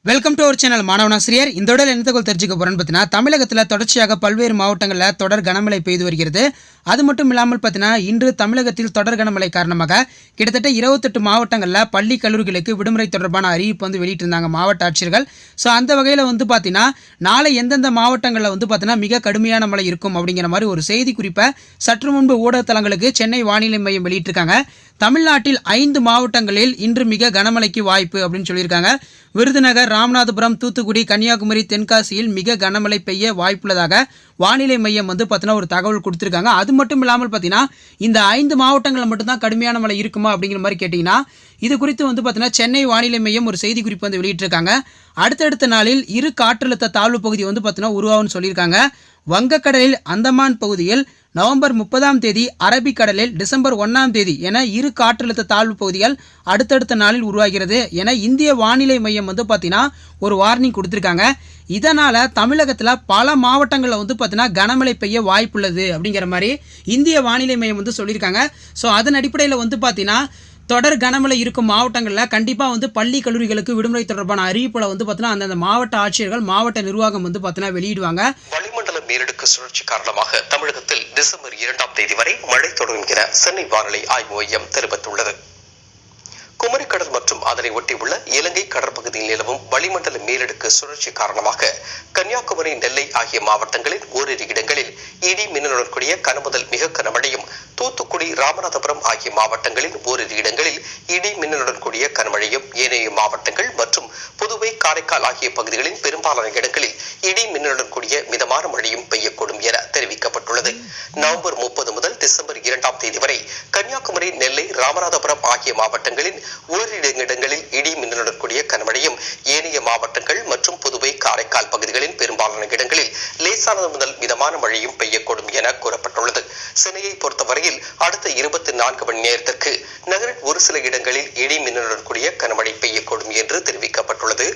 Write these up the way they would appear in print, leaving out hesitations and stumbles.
Welcome to our channel மாணவனாசிரியர். இந்த உடல் என்ன தகவல் தெரிஞ்சுக்க போறேன்னு பார்த்தீங்கன்னா, தமிழகத்தில் தொடர்ச்சியாக பல்வேறு மாவட்டங்களில் தொடர் கனமழை பெய்து வருகிறது. அது மட்டும் இல்லாமல் பார்த்தீங்கன்னா, இன்று தமிழகத்தில் தொடர் கனமழை காரணமாக கிட்டத்தட்ட 28 மாவட்டங்களில் பள்ளி கல்லூரிகளுக்கு விடுமுறை தொடர்பான அறிவிப்பு வெளியிட்டிருந்தாங்க மாவட்ட ஆட்சியர்கள். ஸோ அந்த வகையில் பார்த்தீங்கன்னா, நாளை எந்தெந்த மாவட்டங்களில் பார்த்தீங்கன்னா மிக கடுமையான மழை இருக்கும் அப்படிங்கிற மாதிரி ஒரு செய்தி குறிப்பை சற்று முன்பு ஊடகத்தலங்களுக்கு சென்னை வானிலை மையம் வெளியிட்டிருக்காங்க. தமிழ்நாட்டில் 5 மாவட்டங்களில் இன்று மிக கனமழைக்கு வாய்ப்பு அப்படின்னு சொல்லியிருக்காங்க. விருதுநகர், ராமநாதபுரம், தூத்துக்குடி, கன்னியாகுமரி, தென்காசியில் மிக கனமழை பெய்ய வாய்ப்புள்ளதாக வானிலை மையம் பார்த்தீங்கன்னா ஒரு தகவல் கொடுத்துருக்காங்க. அது மட்டும் இல்லாமல் பார்த்தீங்கன்னா, இந்த 5 மாவட்டங்களில் மட்டும்தான் கடுமையான மழை இருக்குமா அப்படிங்கிற மாதிரி கேட்டிங்கன்னா, இது குறித்து பார்த்தீங்கன்னா சென்னை வானிலை மையம் ஒரு செய்தி குறிப்பு வெளியிட்டிருக்காங்க. அடுத்தடுத்த நாளில் இரு காற்றழுத்த தாழ்வு பகுதி பார்த்தீங்கன்னா உருவாகும்னு சொல்லியிருக்காங்க. வங்கக்கடலில் அந்தமான் பகுதியில் நவம்பர் 30ஆம் தேதி, அரபிக்கடலில் டிசம்பர் 1ஆம் தேதி என இரு காற்றழுத்த தாழ்வு பகுதிகள் அடுத்தடுத்த நாளில் உருவாகிறது என இந்திய வானிலை மையம் பார்த்தீங்கன்னா ஒரு வார்னிங் கொடுத்துருக்காங்க. இதனால் தமிழகத்தில் பல மாவட்டங்களில் பார்த்தீங்கன்னா கனமழை பெய்ய வாய்ப்புள்ளது அப்படிங்கிற மாதிரி இந்திய வானிலை மையம் சொல்லியிருக்காங்க. ஸோ அதன் அடிப்படையில் பார்த்தீங்கன்னா தொடர் கனமழை இருக்கும் மாவட்டங்களில் கண்டிப்பாக பள்ளி கல்லூரிகளுக்கு விடுமுறை தொடர்பான அறிவிப்புகளை பார்த்தீங்கன்னா அந்தந்த மாவட்ட ஆட்சியர்கள், மாவட்ட நிர்வாகம் பார்த்தீங்கன்னா வெளியிடுவாங்க. வளிமண்டல மேலடுக்கு சுழற்சி காரணமாக தமிழகத்தில் டிசம்பர் 2ஆம் தேதி வரை மழை தொடரும் என சென்னை வானிலை ஆய்வு மையம் தெரிவித்துள்ளது. குமரிக்கடல் மற்றும் அதனை ஒட்டியுள்ள இலங்கை கடற்பகுதியில் நிலவும் வளிமண்டல மேலடுக்கு சுழற்சி காரணமாக கன்னியாகுமரி, நெல்லை ஆகிய மாவட்டங்களில் ஓரிரு இடங்களில் இடி மின்னலுடன் கூடிய கனமுதல் மிக கனமழையும், தூத்துக்குடி, ராமநாதபுரம் ஆகிய மாவட்டங்களில் ஓரிரு இடங்களில் இடி மின்னலுடன் கூடிய கனமழையும், ஏனைய மாவட்டங்கள் மற்றும் புதுவை, காரைக்கால் ஆகிய பகுதிகளின் பெரும்பாலான இடங்களில் இடி மின்னலுடன் கூடிய மிதமான மழையும் பெய்யக்கூடும் என தெரிவிக்கப்பட்டுள்ளது. நவம்பர் 30 முதல் டிசம்பர் 2ஆம் தேதி வரை கன்னியாகுமரி, நெல்லை, ராமநாதபுரம் ஆகிய மாவட்டங்களில் ஓரிரு இடங்களில் இடி மின்னலுடன் கூடிய கனமழையும், ஏனைய மாவட்டங்கள் மற்றும் புதுவை, காரைக்கால் பகுதிகளின் பெரும்பாலான இடங்களில் லேசானது முதல் மிதமான மழையும் பெய்யக்கூடும் என கூறப்பட்டுள்ளது. சென்னையை பொறுத்தவரையில் அடுத்த 24 மணி நேரத்திற்கு நகரின் ஒரு சில இடங்களில் இடி மின்னலுடன் கூடிய கனமழை பெய்யக்கூடும் என்று தெரிவிக்கப்பட்டுள்ளது.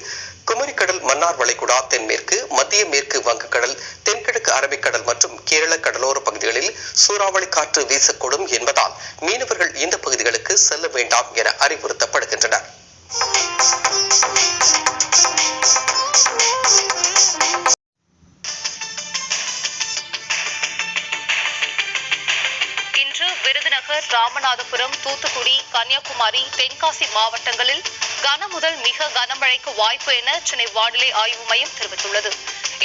குமரிக்கடல், மன்னார் வளைகுடா, தென்மேற்கு, மத்திய மேற்கு வங்கக்கடல், தென்கிழக்கு அரபிக்கடல் மற்றும் கேரள கடலோர பகுதிகளில் சூறாவளி காற்று வீசக்கூடும் என்பதால் மீனவர்கள் இந்த பகுதிகளுக்கு செல்ல வேண்டாம் என அறிவுறுத்தப்படுகின்றனர். இன்று விருதுநகர், ராமநாதபுரம், தூத்துக்குடி, கன்னியாகுமரி, தென்காசி மாவட்டங்களில் கன முதல் மிக கனமழைக்கு வாய்ப்பு என சென்னை வானிலை ஆய்வு மையம் தெரிவித்துள்ளது.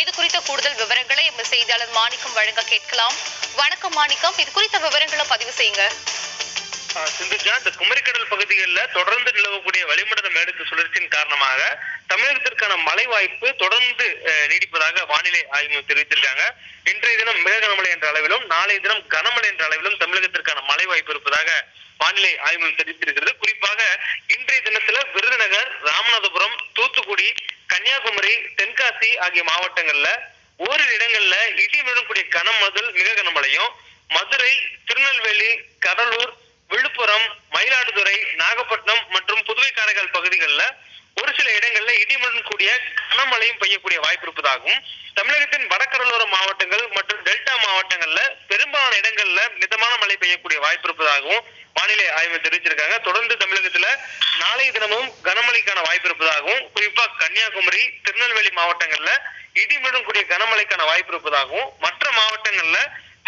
இது குறித்த கூடுதல் விவரங்களை எமது செய்தியாளர் மாணிக்கம் வழங்க கேட்கலாம். வணக்கம் மாணிக்கம், இது குறித்த விவரங்களை பதிவு செய்யுங்க. சிந்துஜா, இந்த குமரிக்கடல் பகுதிகளில் தொடர்ந்து நிலவக்கூடிய வளிமண்டல மேலடுக்கு சுழற்சியின் காரணமாக தமிழகத்திற்கான மழை வாய்ப்பு தொடர்ந்து நீடிப்பதாக வானிலை ஆய்வு தெரிவித்திருக்காங்க. இன்றைய தினம் மிக கனமழை என்ற அளவிலும், நாளைய தினம் கனமழை என்ற அளவிலும் தமிழகத்திற்கான மழை வாய்ப்பு இருப்பதாக வானிலை ஆய்வு தெரிவித்திருக்கிறது. குறிப்பாக இன்றைய தினத்துல விருதுநகர், ராமநாதபுரம், தூத்துக்குடி, கன்னியாகுமரி, தென்காசி ஆகிய மாவட்டங்கள்ல ஓரிரு இடங்கள்ல இடியுடன் கூடிய கனம் முதல் மிக கனமழையும், மதுரை, திருநெல்வேலி, கடலூர், விழுப்புரம், மயிலாடுதுறை, நாகப்பட்டினம் மற்றும் புதுவை, காரைக்கால் பகுதிகளில் ஒரு சில இடங்கள்ல இடியுடன் கூடிய கனமழையும் பெய்யக்கூடிய வாய்ப்பு இருப்பதாகவும், தமிழகத்தின் வடகடலோர மாவட்டங்கள் மற்றும் டெல்டா மாவட்டங்கள்ல பெரும்பாலான இடங்கள்ல மிதமான மழை பெய்யக்கூடிய வாய்ப்பு இருப்பதாகவும் வானிலை ஆய்வு தெரிவிச்சிருக்காங்க. தொடர்ந்து தமிழகத்துல நாளைய தினமும் கனமழைக்கான வாய்ப்பு இருப்பதாகவும், குறிப்பா கன்னியாகுமரி, திருநெல்வேலி மாவட்டங்கள்ல இடியுடன் கூடிய கனமழைக்கான வாய்ப்பு இருப்பதாகவும், மற்ற மாவட்டங்கள்ல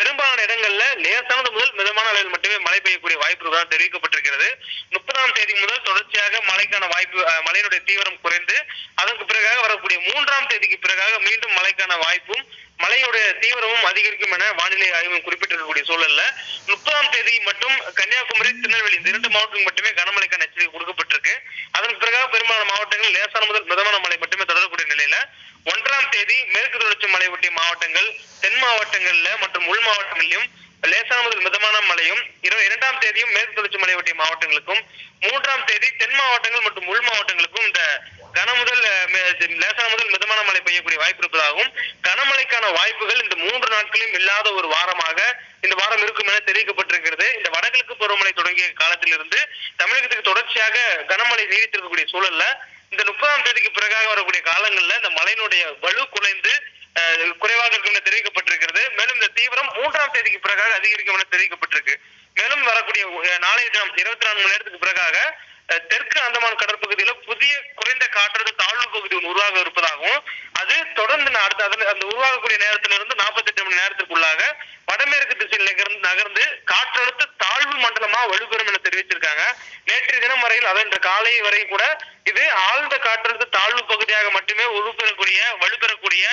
பெரும்பாலான இடங்கள்ல லேசானது முதல் மிதமான அளவில் மட்டுமே மழை பெய்யக்கூடிய வாய்ப்பு இருப்பதாக தெரிவிக்கப்பட்டிருக்கிறது. 30ஆம் தேதி முதல் தொடர்ச்சியாக மழைக்கான வாய்ப்பு, மழையினுடைய தீவிரம் குறைந்து அதற்கு பிறகாக வரக்கூடிய 3ஆம் தேதிக்கு பிறகாக மீண்டும் மழைக்கான வாய்ப்பும் மழையுடைய தீவிரமும் அதிகரிக்கும் என வானிலை ஆய்வு குறிப்பிட்டிருக்கக்கூடிய சூழல்ல 30ஆம் தேதி மட்டும் கன்னியாகுமரி, திருநெல்வேலி இந்த 2 மாவட்டங்களுக்கு மட்டுமே கனமழைக்கான எச்சரிக்கை கொடுக்கப்பட்டிருக்கு. அதற்கு பிறகாக பெரும்பாலான மாவட்டங்கள் லேசான முதல் மிதமான மழை மட்டுமே தொடரக்கூடிய நிலையில 1ஆம் தேதி மேற்கு தொடர்ச்சி மலை ஒட்டிய மாவட்டங்கள், தென் மாவட்டங்கள்ல மற்றும் உள் மாவட்டங்களிலும் லேசான முதல் மிதமான மழையும், 2ஆம் தேதியும் மேற்கு தொடர்ச்சி மலை ஒட்டிய மாவட்டங்களுக்கும், 3ஆம் தேதி தென் மாவட்டங்கள் மற்றும் உள் மாவட்டங்களுக்கும் இந்த கனமுதல் லேசான முதல் மிதமான மழை பெய்யக்கூடிய வாய்ப்பு இருப்பதாகவும், கனமழைக்கான வாய்ப்புகள் இந்த 3 நாட்களிலும் இல்லாத ஒரு வாரமாக இந்த வாரம் இருக்கும் என தெரிவிக்கப்பட்டிருக்கிறது. இந்த வடகிழக்கு பருவமழை தொடங்கிய காலத்திலிருந்து தமிழகத்துக்கு தொடர்ச்சியாக கனமழை நீடித்திருக்கக்கூடிய சூழல்ல இந்த 30ஆம் தேதிக்கு பிறகாக வரக்கூடிய காலங்கள்ல இந்த மழையினுடைய வலு குறைந்து குறைவாக இருக்கும் என தெரிவிக்கப்பட்டிருக்கிறது. மேலும் இந்த தீவிரம் 3ஆம் தேதிக்கு பிறகாக அதிகரிக்கும் என தெரிவிக்கப்பட்டிருக்கு. மேலும் வரக்கூடிய நாளைய தினம் 24 மணி நேரத்துக்கு பிறகாக தெற்கு அந்தமான் கடற்பகுதியில புதிய குறைந்த காற்றழுத்த தாழ்வு பகுதி உருவாக இருப்பதாகவும் அது தொடர்ந்து அந்த உருவாகக்கூடிய நேரத்திலிருந்து 48 மணி நேரத்திற்குள்ளாக வடமேற்கு திசையில் நகர்ந்து காற்றழுத்த தாழ்வு மண்டலமா வலுப்பெறும் என தெரிவிச்சிருக்காங்க. நேற்றைய தினம் வரையில் அதாவது இன்று காலை வரை கூட இது ஆழ்ந்த காற்றழுத்த தாழ்வு பகுதியாக மட்டுமே வலுப்பெறக்கூடிய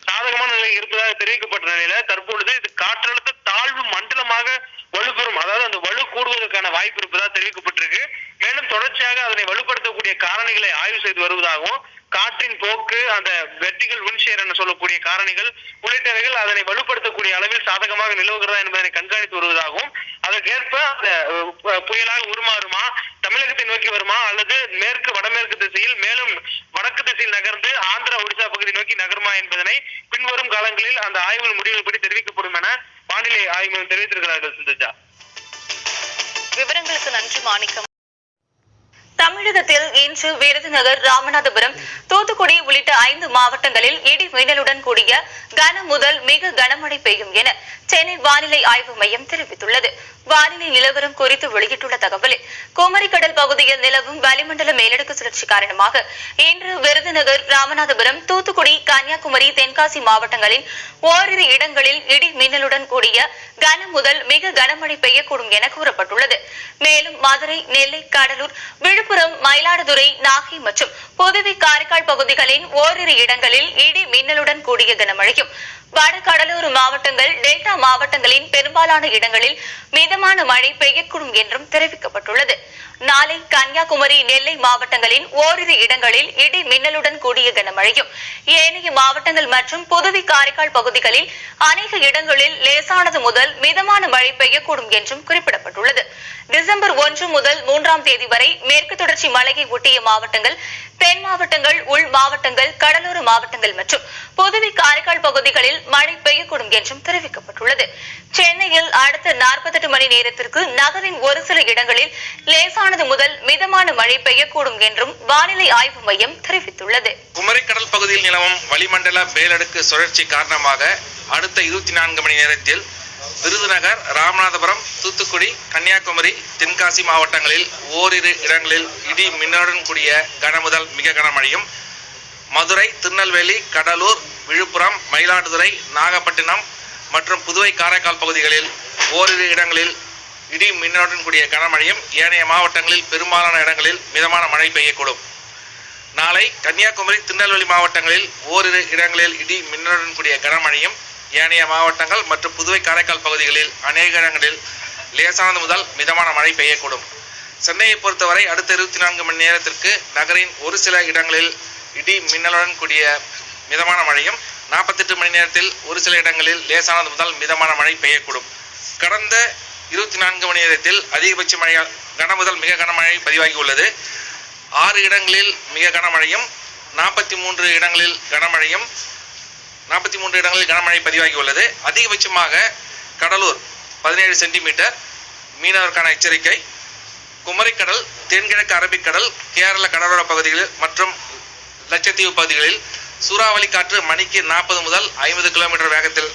சாதகமான நிலை இருப்பதாக தெரிவிக்கப்பட்ட நிலையில தற்பொழுது இது காற்றழுத்த தாழ்வு மண்டலமாக வலுப்பெறும், அதாவது அந்த வலு கூடுவதற்கான வாய்ப்பு இருப்பதாக தெரிவிக்கப்பட்டிருக்கு. மேலும் தொடர்ச்சியாக அதனை வலுப்படுத்தக்கூடிய காரணிகளை ஆய்வு செய்து வருவதாகவும் காற்றின் போக்கு, அந்த வெர்டிகல் விண்ட்ஷியர் என சொல்லக்கூடிய காரணிகள் உள்ளிட்டவைகள் அதனை வலுப்படுத்தக்கூடிய அளவில் சாதகமாக நிலவுகிறதா என்பதனை கண்காணித்து வருவதாகவும் அதற்கேற்ப அந்த புயலாக உருமாறுமா, தமிழகத்தை நோக்கி வருமா அல்லது வடமேற்கு திசையில் மேலும் வடக்கு திசையில் நகர்ந்து ஆந்திரா ஒடிசா பகுதி நோக்கி நகருமா என்பதனை பின்வரும் காலங்களில் அந்த ஆய்வு முடிவுபடி தெரிவிக்கப்படும் என வானிலை ஆய்வு மையம் தெரிவித்திருக்கிறார்கள். சிந்துஜா, விவரங்களுக்கு நன்றி மாணிக்கம். தமிழகத்தில் இன்று விருதுநகர், ராமநாதபுரம், தூத்துக்குடி உள்ளிட்ட 5 மாவட்டங்களில் இடி மின்னலுடன் கூடிய கன முதல் மிக கனமழை பெய்யும் என சென்னை வானிலை ஆய்வு மையம் தெரிவித்துள்ளது. வானிலை நிலவரம் குறித்து வெளியிட்டுள்ள தகவலில் குமரிக்கடல் பகுதியில் நிலவும் வளிமண்டல மேலடுக்கு சுழற்சி காரணமாக இன்று விருதுநகர், ராமநாதபுரம், தூத்துக்குடி, கன்னியாகுமரி, தென்காசி மாவட்டங்களின் ஓரிரு இடங்களில் இடி மின்னலுடன் கூடிய கன முதல் மிக கனமழை பெய்யக்கூடும் என கூறப்பட்டுள்ளது. மேலும் மதுரை, நெல்லை, கடலூர், விழுப்புரம், மயிலாடுதுறை, நாகை மற்றும் புதுவை, காரைக்கால் பகுதிகளின் ஓரிரு இடங்களில் இடி மின்னலுடன் கூடிய கனமழையும், வட கடலோர மாவட்டங்கள், டெல்டா மாவட்டங்களின் பெரும்பாலான இடங்களில் மிதமான மழை பெய்யக்கூடும் என்றும் தெரிவிக்கப்பட்டுள்ளது. நாளை கன்னியாகுமரி, நெல்லை மாவட்டங்களின் ஓரிரு இடங்களில் இடி மின்னலுடன் கூடிய கனமழையும், ஏனைய மாவட்டங்கள் மற்றும் புதுவை, காரைக்கால் பகுதிகளில் அநேக இடங்களில் லேசானது முதல் மிதமான மழை பெய்யக்கூடும் என்றும் குறிப்பிடப்பட்டுள்ளது. டிசம்பர் 1 முதல் 3ஆம் தேதி வரை மேற்கு தொடர்ச்சி மலையை ஒட்டிய மாவட்டங்கள், தென் மாவட்டங்கள், உள் மாவட்டங்கள், கடலோர மாவட்டங்கள் மற்றும் புதுவை, காரைக்கால் பகுதிகளில் மழை பெய்யக்கூடும் என்றும் தெரிவிக்கப்பட்டுள்ளது. சென்னையில் அடுத்த 48 மணி நேரத்திற்கு நகரின் ஒரு சில இடங்களில் லேசானது முதல் மிதமான மழை பெய்யக்கூடும் என்றும் வானிலை ஆய்வு மையம் தெரிவித்துள்ளது. குமரிக்கடல் பகுதியில் நிலவும் வளிமண்டல மேலடுக்கு சுழற்சி காரணமாக அடுத்த 24 மணி நேரத்தில் விருதுநகர், ராமநாதபுரம், தூத்துக்குடி, கன்னியாகுமரி, தென்காசி மாவட்டங்களில் ஓரிரு இடங்களில் இடி மின்னலுடன் கூடிய கனமுதல் மிக கனமழையும், மதுரை, திருநெல்வேலி, கடலூர், விழுப்புரம், மயிலாடுதுறை, நாகப்பட்டினம் மற்றும் புதுவை, காரைக்கால் பகுதிகளில் ஓரிரு இடங்களில் இடி மின்னலுடன் கூடிய கனமழையும், ஏனைய மாவட்டங்களில் பெரும்பாலான இடங்களில் மிதமான மழை பெய்யக்கூடும். நாளை கன்னியாகுமரி, திருநெல்வேலி மாவட்டங்களில் ஓரிரு இடங்களில் இடி மின்னலுடன் கூடிய கனமழையும், ஏனைய மாவட்டங்கள் மற்றும் புதுவை, காரைக்கால் பகுதிகளில் அநேக இடங்களில் லேசானது முதல் மிதமான மழை பெய்யக்கூடும். சென்னையை பொறுத்தவரை அடுத்த 24 மணி நேரத்திற்கு நகரின் ஒரு சில இடங்களில் இடி மின்னலுடன் கூடிய மிதமான மழையும், 48 மணி நேரத்தில் ஒரு சில இடங்களில் லேசானது முதல் மிதமான மழை பெய்யக்கூடும். கடந்த 24 மணி நேரத்தில் அதிகபட்ச மழை கனமுதல் மிக கனமழை பதிவாகியுள்ளது. 6 இடங்களில் மிக கனமழையும், 43 இடங்களில் கனமழை பதிவாகியுள்ளது. அதிகபட்சமாக கடலூர் 17 சென்டிமீட்டர், மீனவருக்கான எச்சரிக்கை. குமரிக்கடல், தென்கிழக்கு அரபிக்கடல், கேரள கடலோர பகுதிகளில் மற்றும் லட்சத்தீவு பகுதிகளில் சூறாவளி காற்று மணிக்கு 40 முதல் 50 கிலோமீட்டர் வேகத்தில்